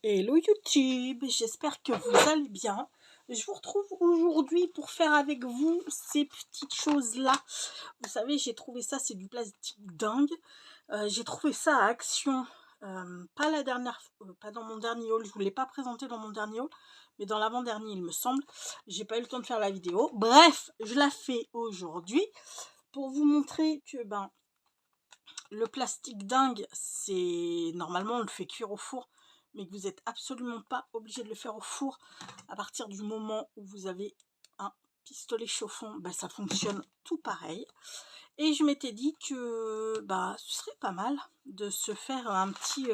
Hello YouTube, j'espère que vous allez bien. Je vous retrouve aujourd'hui pour faire avec vous ces petites choses-là. Vous savez, j'ai trouvé ça, c'est du plastique dingue. J'ai trouvé ça à Action, pas la dernière, pas dans mon dernier haul. Je vous l'ai pas présenté dans mon dernier haul, mais dans l'avant-dernier, il me semble. J'ai pas eu le temps de faire la vidéo. Bref, je la fais aujourd'hui pour vous montrer que le plastique dingue, c'est normalement on le fait cuire au four, mais que vous n'êtes absolument pas obligé de le faire au four. À partir du moment où vous avez un pistolet chauffant, ça fonctionne tout pareil. Et je m'étais dit que ce serait pas mal de se faire un petit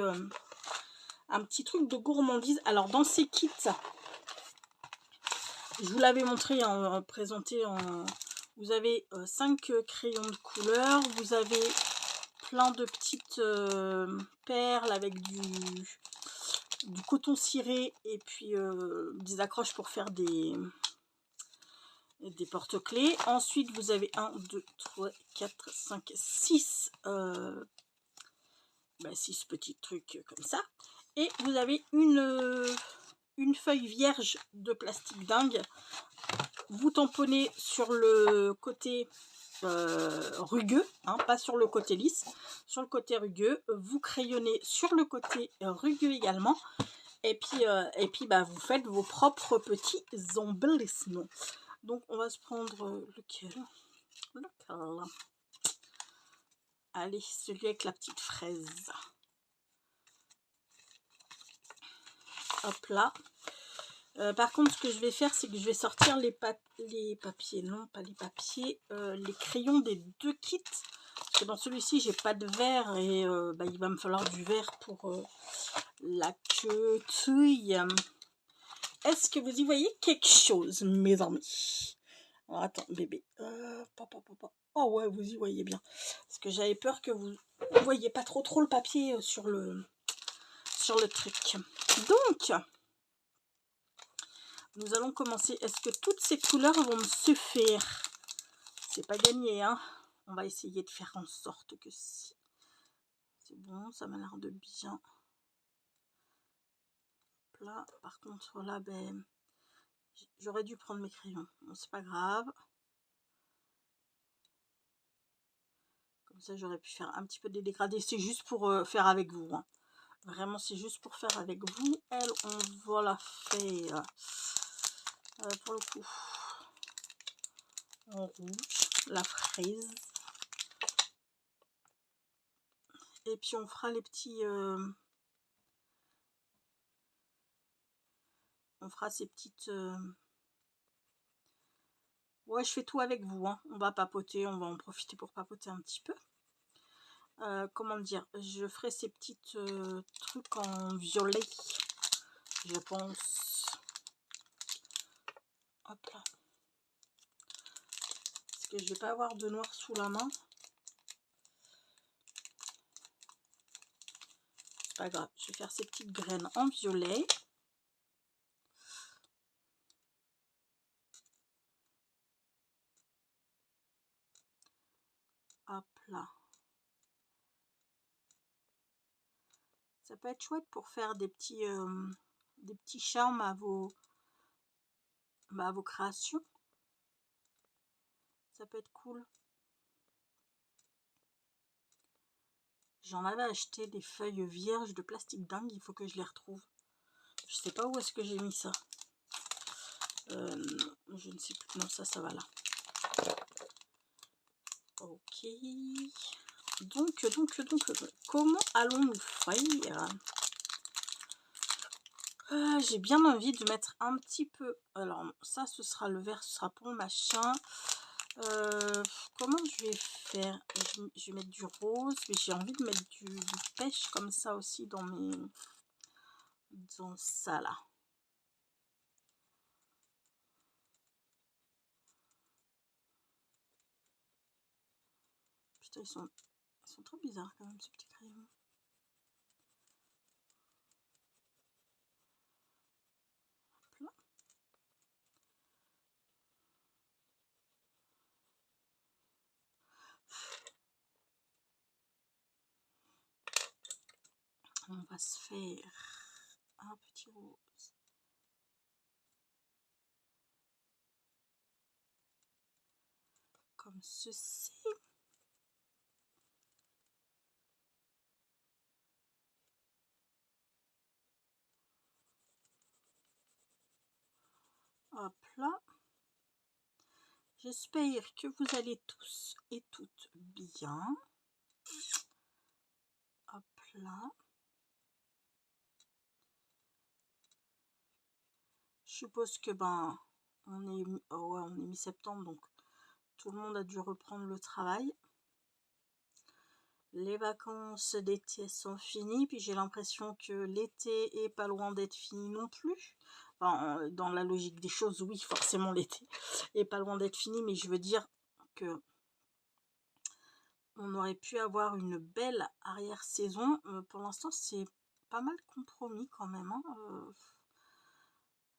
truc de gourmandise. Alors dans ces kits, je vous l'avais montré, présenté vous avez 5 crayons de couleur, vous avez plein de petites perles avec du coton ciré et puis des accroches pour faire des porte-clés. Ensuite vous avez 1, 2, 3, 4, 5, 6 6 petits trucs comme ça, et vous avez une feuille vierge de plastique dingue. Vous tamponnez sur le côté rugueux, pas sur le côté lisse, sur le côté rugueux, vous crayonnez sur le côté rugueux également, et puis vous faites vos propres petits embellissements. Donc on va se prendre lequel. Allez, celui avec la petite fraise. Hop là. Par contre, ce que je vais faire, c'est que je vais sortir les papiers, non pas les papiers, les crayons des 2 kits. Parce que dans celui-ci, j'ai pas de verre et il va me falloir du verre pour la quetouille. Est-ce que vous y voyez quelque chose, mes amis? Alors, attends, bébé. Oh ouais, vous y voyez bien. Parce que j'avais peur que vous voyez pas trop le papier sur le truc. Donc, nous allons commencer. Est-ce que toutes ces couleurs vont me suffire? C'est pas gagné, hein. On va essayer de faire en sorte que si. C'est bon, ça m'a l'air de bien. Là, par contre, là, j'aurais dû prendre mes crayons. Bon, c'est pas grave. Comme ça, j'aurais pu faire un petit peu des dégradés. C'est juste pour faire avec vous, hein. Vraiment, c'est juste pour faire avec vous. Elle, on va la faire pour le coup en rouge, la fraise. Et puis on fera les petits on fera ces petites ouais, je fais tout avec vous, hein. On va papoter, on va en profiter pour papoter un petit peu. Comment dire, je ferai ces petites trucs en violet, je pense. Hop là. Parce que je vais pas avoir de noir sous la main. C'est pas grave, je vais faire ces petites graines en violet. Hop là. Ça peut être chouette pour faire des petits charmes à vos créations. Ça peut être cool. J'en avais acheté des feuilles vierges de plastique dingue, il faut que je les retrouve. Je sais pas où est-ce que j'ai mis ça. Je ne sais plus. Non, ça va là. Ok. Donc, comment allons-nous faire? J'ai bien envie de mettre un petit peu. Alors, ça, ce sera le vert, ce sera pour le machin. Comment je vais faire? Je vais mettre du rose, mais j'ai envie de mettre du pêche comme ça aussi dans ça là. Putain, ils sont trop bizarres quand même, ces petits crayons. Hop là. On va se faire un petit rose. Comme ceci. Hop là. J'espère que vous allez tous et toutes bien. Hop là. Je suppose que on est mi-septembre, donc tout le monde a dû reprendre le travail. Les vacances d'été sont finies, puis j'ai l'impression que l'été est pas loin d'être fini non plus. Enfin, dans la logique des choses, oui, forcément l'été est pas loin d'être fini, mais je veux dire que on aurait pu avoir une belle arrière-saison. Pour l'instant, c'est pas mal compromis quand même. Hein.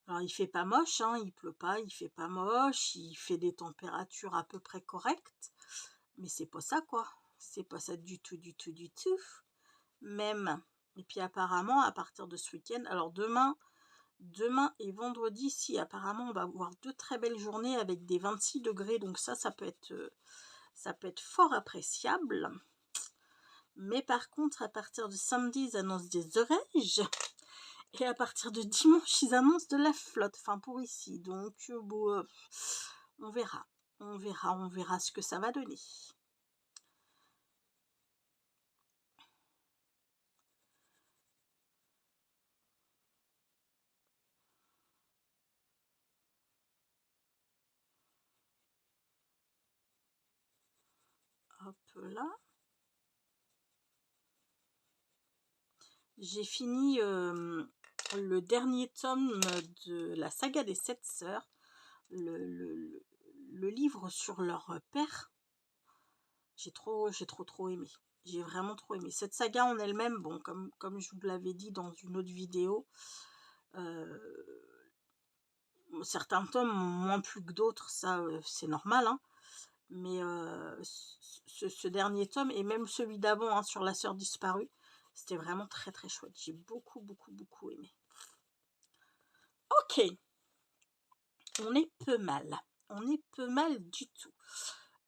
Alors, il fait pas moche, hein, il pleut pas, il fait pas moche, il fait des températures à peu près correctes, mais c'est pas ça, quoi. C'est pas ça du tout, du tout, du tout. Même. Et puis apparemment, à partir de ce week-end, alors demain et vendredi, si apparemment on va avoir 2 très belles journées avec des 26 degrés, donc ça peut être fort appréciable. Mais par contre, à partir de samedi, ils annoncent des orages. Et à partir de dimanche, ils annoncent de la flotte. Enfin, pour ici. Donc, bon, on verra. On verra ce que ça va donner. Hop là. J'ai fini le dernier tome de la saga des 7 sœurs. Le livre sur leur père. J'ai trop aimé. J'ai vraiment trop aimé. Cette saga en elle-même, bon, comme je vous l'avais dit dans une autre vidéo, certains tomes moins plu que d'autres, ça c'est normal, hein. Mais ce dernier tome, et même celui d'avant, hein, sur la sœur disparue, c'était vraiment très très chouette. J'ai beaucoup aimé. Ok, on est peu mal. On est peu mal du tout.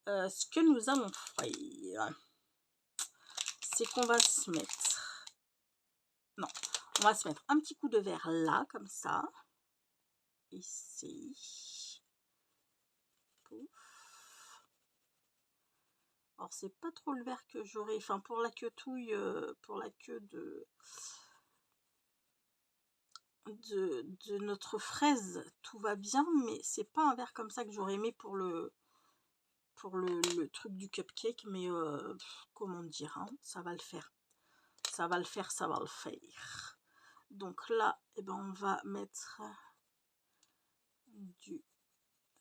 Ce que nous allons faire, c'est qu'on va se mettre... Non, on va se mettre un petit coup de verre là, comme ça. Ici. Pouf. Alors, c'est pas trop le verre que j'aurais... Enfin, pour la queue touille, pour la queue de notre fraise, tout va bien, mais c'est pas un verre comme ça que j'aurais aimé pour le truc du cupcake, mais comment dire, hein, ça va le faire. Ça va le faire. Donc là, eh ben, on va mettre du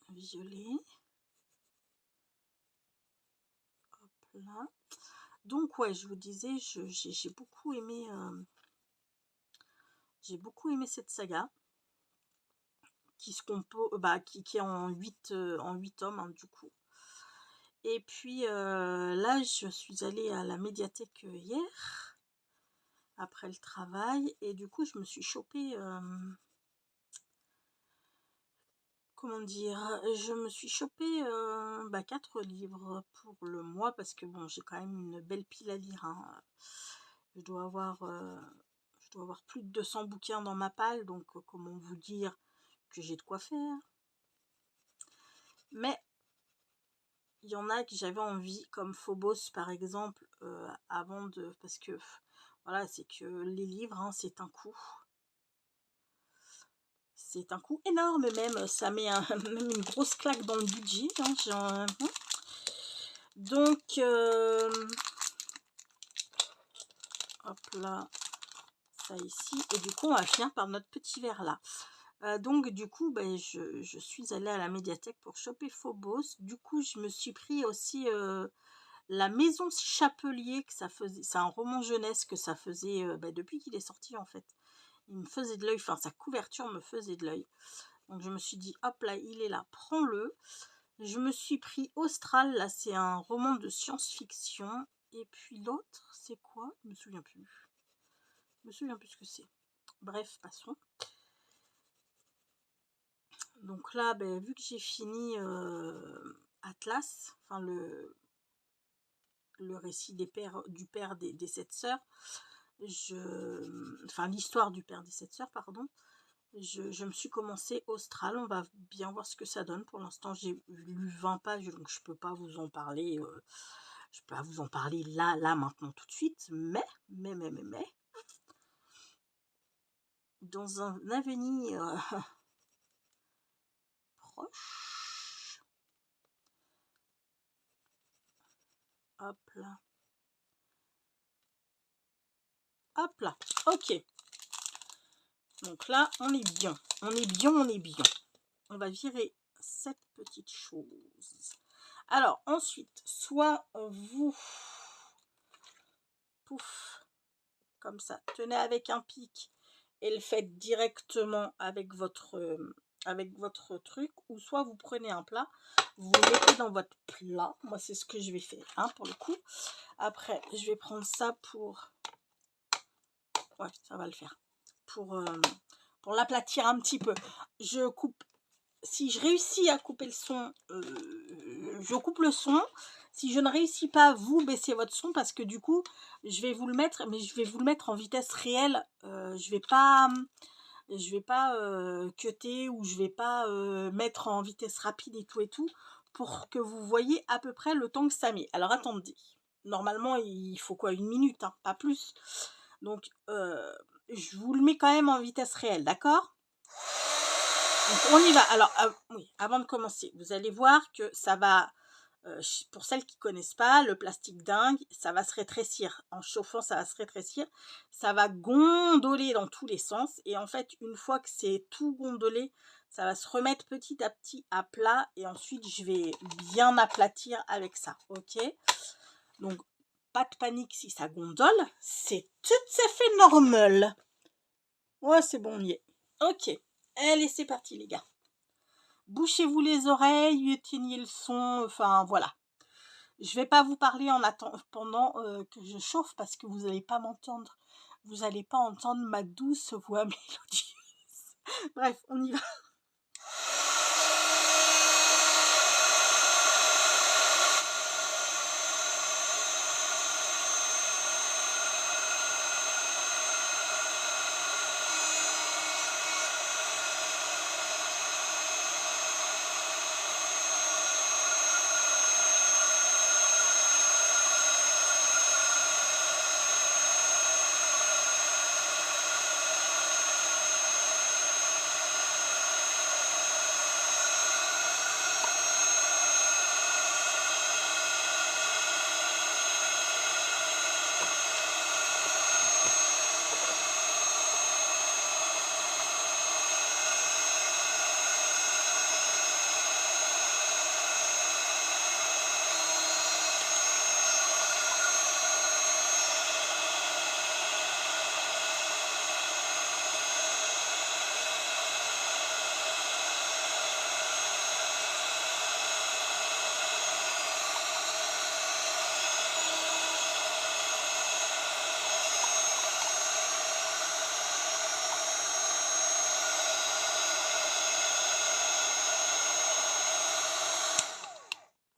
violet. Hop là. Donc ouais, je vous disais, j'ai beaucoup aimé cette saga qui se compose, qui est en 8 tomes, hein, du coup. Et puis là, je suis allée à la médiathèque hier, après le travail, et du coup, je me suis chopé... comment dire, je me suis chopé 4 livres pour le mois, parce que bon, j'ai quand même une belle pile à lire, hein. Je dois avoir plus de 200 bouquins dans ma palle, donc comment vous dire que j'ai de quoi faire. Mais il y en a que j'avais envie, comme Phobos par exemple, avant de... Parce que voilà, c'est que les livres, hein, c'est un coût. C'est un coût énorme même, ça met même une grosse claque dans le budget. Hein, donc, hop là, ça ici. Et du coup, on va finir par notre petit verre là. Donc, du coup, je suis allée à la médiathèque pour choper Phobos. Du coup, je me suis pris aussi La Maison Chapelier, que ça faisait. C'est un roman jeunesse que ça faisait depuis qu'il est sorti en fait. Il me faisait de l'œil, enfin sa couverture me faisait de l'œil. Donc je me suis dit, hop là, il est là, prends-le. Je me suis pris Austral, là c'est un roman de science-fiction. Et puis l'autre, c'est quoi? Je me souviens plus. Je me souviens plus ce que c'est. Bref, passons. Donc là, ben, vu que j'ai fini Atlas, enfin le récit du père des 7 sœurs, enfin l'histoire du père des 7 sœurs, pardon, je me suis commencé Austral. On va bien voir ce que ça donne. Pour l'instant, j'ai lu 20 pages, donc je peux pas vous en parler. Je peux pas vous en parler là, maintenant, tout de suite. Mais, dans un avenir proche, hop là, ok. Donc là, on est bien. On va virer cette petite chose. Alors, ensuite, soit vous, pouf, comme ça, tenez avec un pic et le faites directement avec votre truc, ou soit vous prenez un plat, vous le mettez dans votre plat. Moi, c'est ce que je vais faire, hein, pour le coup. Après, je vais prendre ça pour... Ouais, ça va le faire. Pour l'aplatir un petit peu. Je coupe. Si je réussis à couper le son, je coupe le son. Si je ne réussis pas, vous baissez votre son, parce que du coup, je vais vous le mettre, mais je vais vous le mettre en vitesse réelle. Je vais pas cutter, ou je vais pas mettre en vitesse rapide et tout, pour que vous voyez à peu près le temps que ça met. Alors attendez, normalement il faut quoi, 1 minute, hein, pas plus. Donc je vous le mets quand même en vitesse réelle, d'accord? Donc on y va. Alors oui, avant de commencer, vous allez voir que ça va, pour celles qui connaissent pas, le plastique dingue, ça va se rétrécir. En chauffant, ça va se rétrécir. Ça va gondoler dans tous les sens. Et en fait, une fois que c'est tout gondolé, ça va se remettre petit à petit à plat. Et ensuite, je vais bien aplatir avec ça. Ok? Donc, pas de panique si ça gondole. C'est tout à fait normal. Ouais, c'est bon, on y est. Ok. Allez, c'est parti, les gars. Bouchez-vous les oreilles, éteignez le son, enfin voilà. Je vais pas vous parler en attendant pendant que je chauffe, parce que vous n'allez pas m'entendre. Vous n'allez pas entendre ma douce voix mélodieuse. Bref, on y va.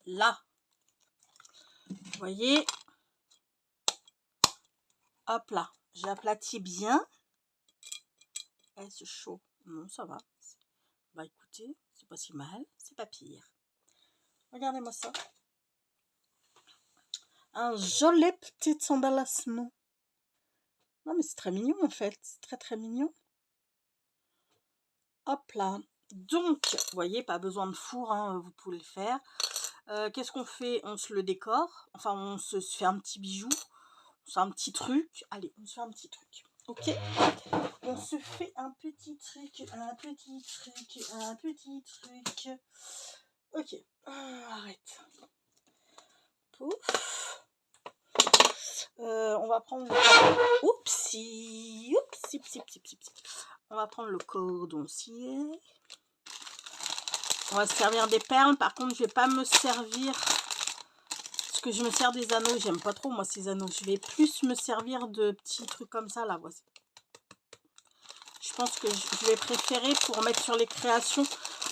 Là, vous voyez, hop là, j'aplatis bien. Est-ce chaud? Non, ça va. Bah écoutez, c'est pas si mal, c'est pas pire. Regardez-moi ça. Un joli petit emballissement. Non, mais c'est très mignon en fait. C'est très très mignon. Hop là. Donc, vous voyez, pas besoin de four, hein, vous pouvez le faire. Qu'est-ce qu'on fait? On se le décore. Enfin, on se fait un petit bijou. On se fait un petit truc. Allez, on se fait un petit truc. Ok? On se fait un petit truc, un petit truc, un petit truc. Ok. Arrête. Pouf. On va prendre le... Oupsie. Oupsie, psi, psi, psi, psi. On va prendre le cordon-cier. On va se servir des perles. Par contre, je vais pas me servir... Parce que je me sers des anneaux. J'aime pas trop, moi, ces anneaux. Je vais plus me servir de petits trucs comme ça, là. Voici. Je pense que je vais préférer pour mettre sur les créations.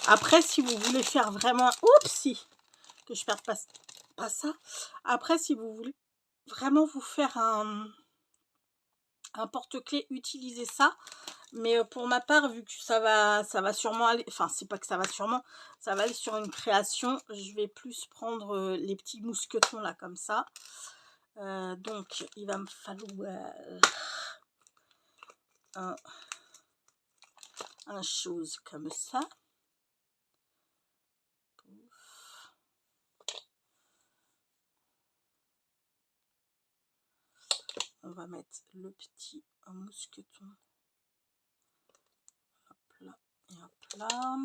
Après, si vous voulez faire vraiment... Oupsie, que je perde pas ça. Après, si vous voulez vraiment vous faire un porte-clés, utilisez ça. Mais pour ma part, vu que ça va sûrement aller... Enfin, c'est pas que ça va sûrement... Ça va aller sur une création. Je vais plus prendre les petits mousquetons là, comme ça. Donc, il va me falloir... un chose comme ça. On va mettre le petit mousqueton. Hop là et hop là.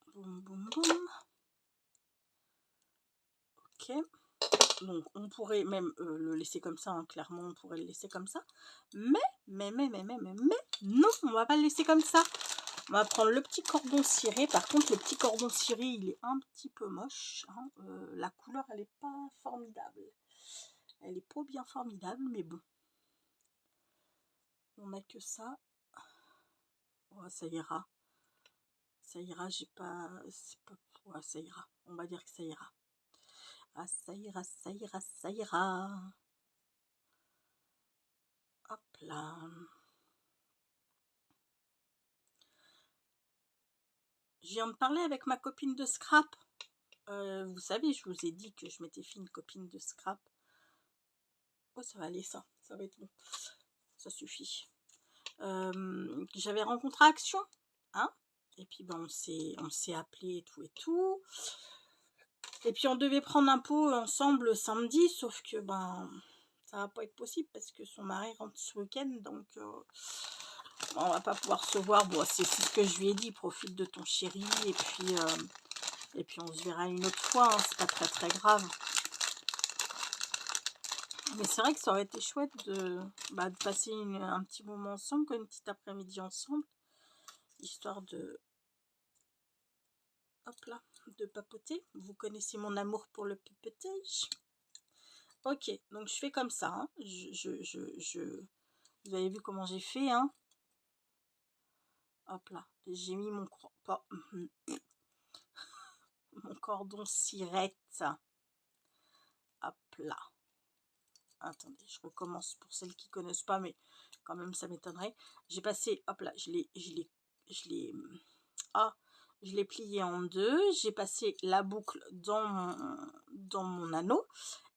Boum, boum, boum. Ok. Donc, on pourrait même le laisser comme ça, hein. Clairement, on pourrait le laisser comme ça. Mais, non, on va pas le laisser comme ça. On va prendre le petit cordon ciré. Par contre, le petit cordon ciré, il est un petit peu moche, hein. La couleur, elle est pas formidable. Elle est pas bien formidable, mais bon. On n'a que ça. Oh, ça ira. Ça ira, j'ai pas... Ouais, ça ira. On va dire que ça ira. Ah, ça ira, ça ira, ça ira. Hop là. Je viens de parler avec ma copine de scrap. Vous savez, je vous ai dit que je m'étais fait une copine de scrap. Oh, ça va aller, ça. Ça va être bon. Ça suffit. J'avais rencontré Action. Hein, et puis, ben, on s'est appelé et tout et tout. Et puis, on devait prendre un pot ensemble samedi. Sauf que, ben, ça va pas être possible parce que son mari rentre ce week-end. Donc, on va pas pouvoir se voir. Bon, c'est ce que je lui ai dit. Profite de ton chéri. Et puis, on se verra une autre fois. Hein, c'est pas très, très grave. Mais c'est vrai que ça aurait été chouette de passer un petit moment ensemble, quoi, une petite après-midi ensemble, histoire de, hop là, de papoter. Vous connaissez mon amour pour le papotage. Ok, donc je fais comme ça, hein. Vous avez vu comment j'ai fait, hein. Hop là, j'ai mis mon cordon cirette. Hop là. Attendez, je recommence pour celles qui connaissent pas, mais quand même ça m'étonnerait. J'ai passé, hop là, je l'ai plié en deux. J'ai passé la boucle dans mon anneau.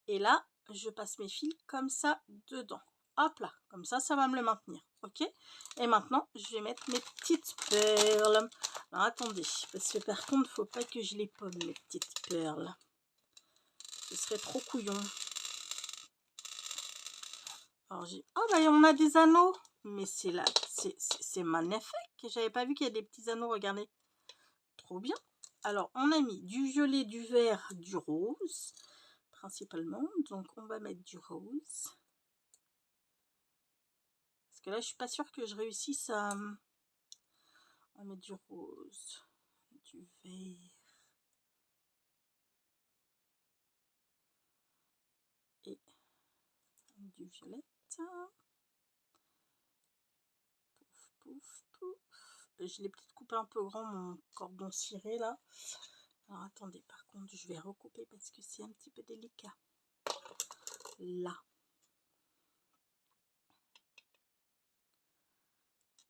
Et là, je passe mes fils comme ça dedans. Hop là, comme ça, ça va me le maintenir. Ok. Et maintenant, je vais mettre mes petites perles. Alors, attendez, parce que par contre, faut pas que je les pomme, mes petites perles. Ce serait trop couillon. Alors, oh, bah, on a des anneaux. Mais c'est là, c'est magnifique. J'avais pas vu qu'il y a des petits anneaux, regardez. Trop bien. Alors, on a mis du violet, du vert, du rose, principalement. Donc, on va mettre du rose. Parce que là, je suis pas sûre que je réussisse à mettre du rose, du vert. Et du violet. Pouf, pouf, pouf. Je l'ai peut-être coupé un peu grand, mon cordon ciré, là. Alors, attendez, par contre, je vais recouper parce que c'est un petit peu délicat. Là.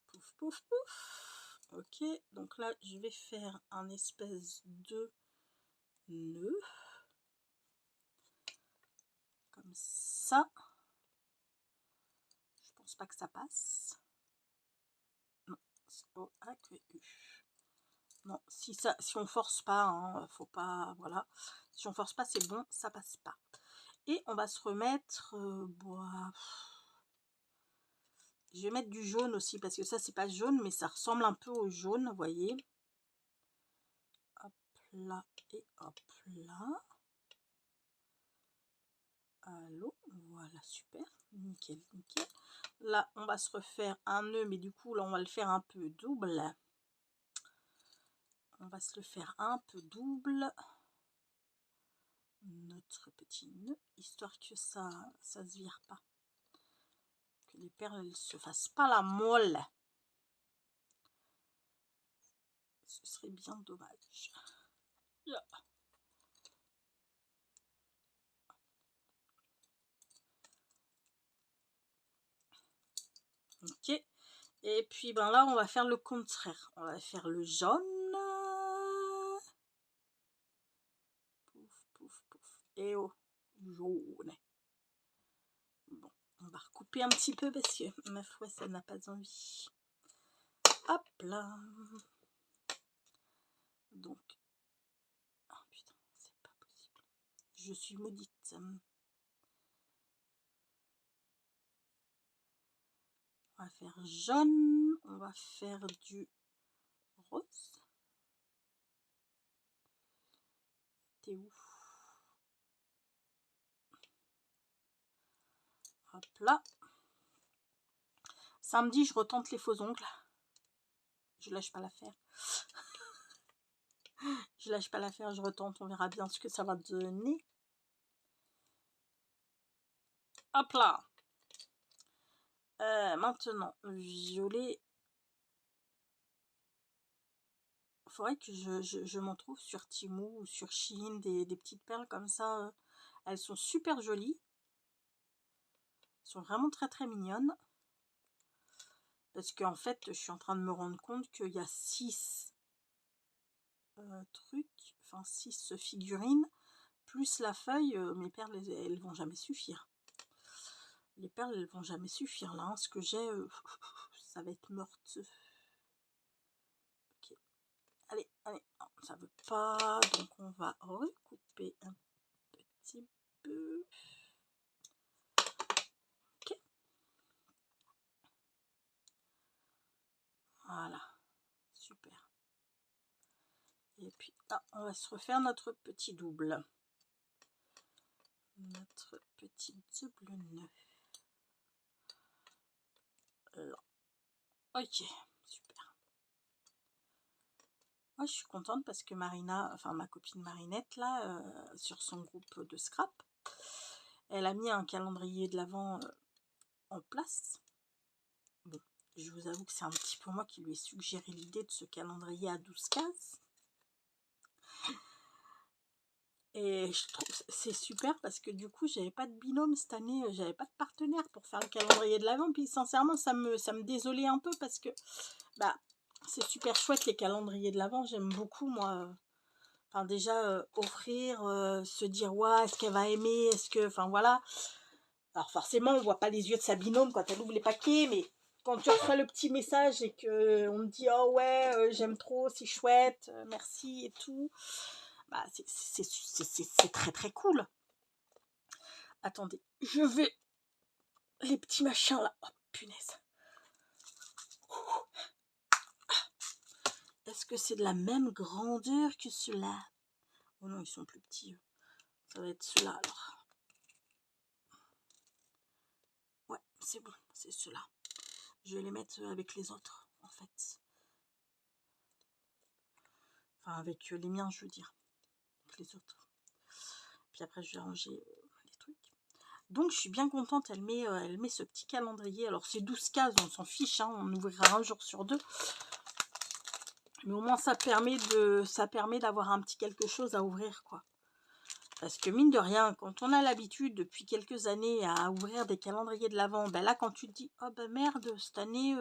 Pouf, pouf, pouf. Ok, donc là, je vais faire un espèce de nœud. Comme ça. Je pense pas que ça passe. Non, c'est O-A-Q-U. Non, si on force pas, hein, faut pas, voilà. Si on force pas, c'est bon, ça passe pas. Et on va se remettre, je vais mettre du jaune aussi, parce que ça, c'est pas jaune, mais ça ressemble un peu au jaune, vous voyez. Hop là et hop là. Allô, voilà, super, nickel, nickel. Là, on va se refaire un nœud, mais du coup, là, on va le faire un peu double. On va se le faire un peu double. Notre petit nœud, histoire que ça se vire pas. les perles ne se fassent pas la molle. Ce serait bien dommage. Là. Ok. Et puis ben là, on va faire le contraire. On va faire le jaune. Pouf, pouf, pouf. Et oh, jaune. Bon, on va recouper un petit peu parce que ma foi, ça n'a pas envie. Hop là. Donc. Oh putain, c'est pas possible. Je suis maudite. On va faire jaune. On va faire du rose. T'es où? Hop là. Samedi, je retente les faux ongles. Je lâche pas l'affaire. Je lâche pas l'affaire, je retente. On verra bien ce que ça va donner. Hop là. Maintenant, violet. Il faudrait que je m'en trouve sur Temu ou sur Shein des petites perles comme ça. Elles sont super jolies. Elles sont vraiment très très mignonnes. Parce qu'en fait, je suis en train de me rendre compte qu'il y a 6 trucs, enfin 6 figurines, plus la feuille. Mes perles, elles vont jamais suffire. Les perles, elles vont jamais suffire là. Hein. Ce que j'ai, ça va être morte. Ok. Allez, allez. Non, ça veut pas. Donc on va recouper un petit peu. Ok. Voilà. Super. Et puis là, on va se refaire notre petit double. Notre petit double nœud. Là. Ok, super. Moi, je suis contente parce que Marina, enfin ma copine Marinette, là, sur son groupe de scrap, elle a mis un calendrier de l'Avent en place. Bon, je vous avoue que c'est un petit peu moi qui lui ai suggéré l'idée de ce calendrier à 12 cases. Et je trouve c'est super parce que du coup, j'avais pas de binôme cette année, j'avais pas de partenaire pour faire le calendrier de l'Avent. Puis sincèrement, ça me désolait un peu parce que bah c'est super chouette les calendriers de l'Avent, j'aime beaucoup moi. Enfin déjà offrir, se dire ouais, est-ce qu'elle va aimer, est-ce que, enfin voilà. Alors forcément, on voit pas les yeux de sa binôme quand elle ouvre les paquets, mais quand tu reçois le petit message et que on te dit oh ouais, j'aime trop, c'est chouette, merci et tout. Bah, c'est très très cool. Attendez, je vais... Les petits machins là. Oh, punaise. Est-ce que c'est de la même grandeur que ceux-là? Oh non, ils sont plus petits. Ça va être ceux-là alors. Ouais, c'est bon, c'est ceux-là. Je vais les mettre avec les autres, en fait. Enfin, avec les miens, je veux dire. Avec les autres. Puis après, je vais ranger les trucs. Donc, je suis bien contente. Elle met ce petit calendrier. Alors, c'est 12 cases, on s'en fiche. Hein, on ouvrira un jour sur 2. Mais au moins, ça permet d'avoir un petit quelque chose à ouvrir, quoi. Parce que mine de rien, quand on a l'habitude depuis quelques années à ouvrir des calendriers de l'Avent, ben là, quand tu te dis, oh ben merde, cette année...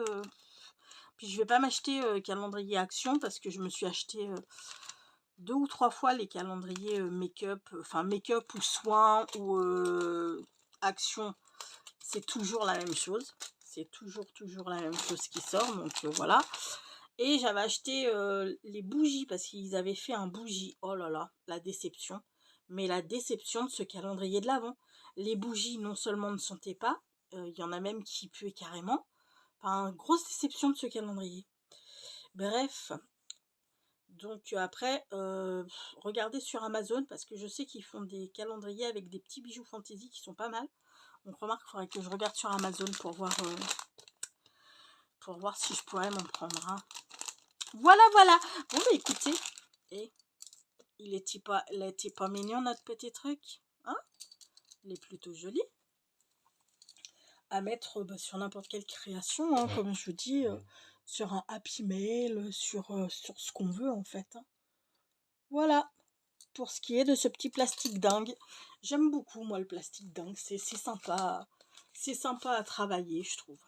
Puis je vais pas m'acheter calendrier Action parce que je me suis acheté 2 ou 3 fois les calendriers make-up, enfin make-up ou soins ou Action. C'est toujours la même chose. C'est toujours la même chose qui sort, donc voilà. Et j'avais acheté les bougies parce qu'ils avaient fait un bougie. Oh là là, la déception. Mais la déception de ce calendrier de l'Avent. Les bougies non seulement ne sentaient pas, il y en a même qui puaient carrément. Enfin, grosse déception de ce calendrier. Bref. Donc après, regardez sur Amazon parce que je sais qu'ils font des calendriers avec des petits bijoux fantaisie qui sont pas mal. Donc remarque, il faudrait que je regarde sur Amazon pour voir si je pourrais m'en prendre un. Voilà, voilà. Bon, bah écoutez, et il était pas mignon notre petit truc, hein? Il est plutôt joli. à mettre sur n'importe quelle création, hein, comme je dis, sur un Happy Mail, sur ce qu'on veut en fait. Hein. Voilà, pour ce qui est de ce petit plastique dingue. J'aime beaucoup moi le plastique dingue, c'est sympa. C'est sympa à travailler, je trouve.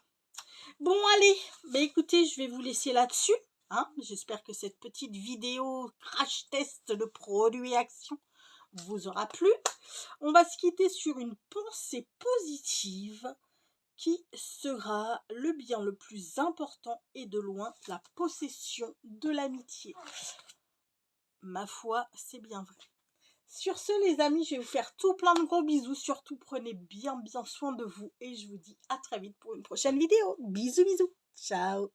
Bon, allez, bah écoutez, je vais vous laisser là-dessus. Hein. J'espère que cette petite vidéo crash test de produits Action vous aura plu. On va se quitter sur une pensée positive qui sera le bien le plus important et de loin la possession de l'amitié. Ma foi, c'est bien vrai. Sur ce, les amis, je vais vous faire tout plein de gros bisous. Surtout, prenez bien soin de vous. Et je vous dis à très vite pour une prochaine vidéo. Bisous, bisous. Ciao.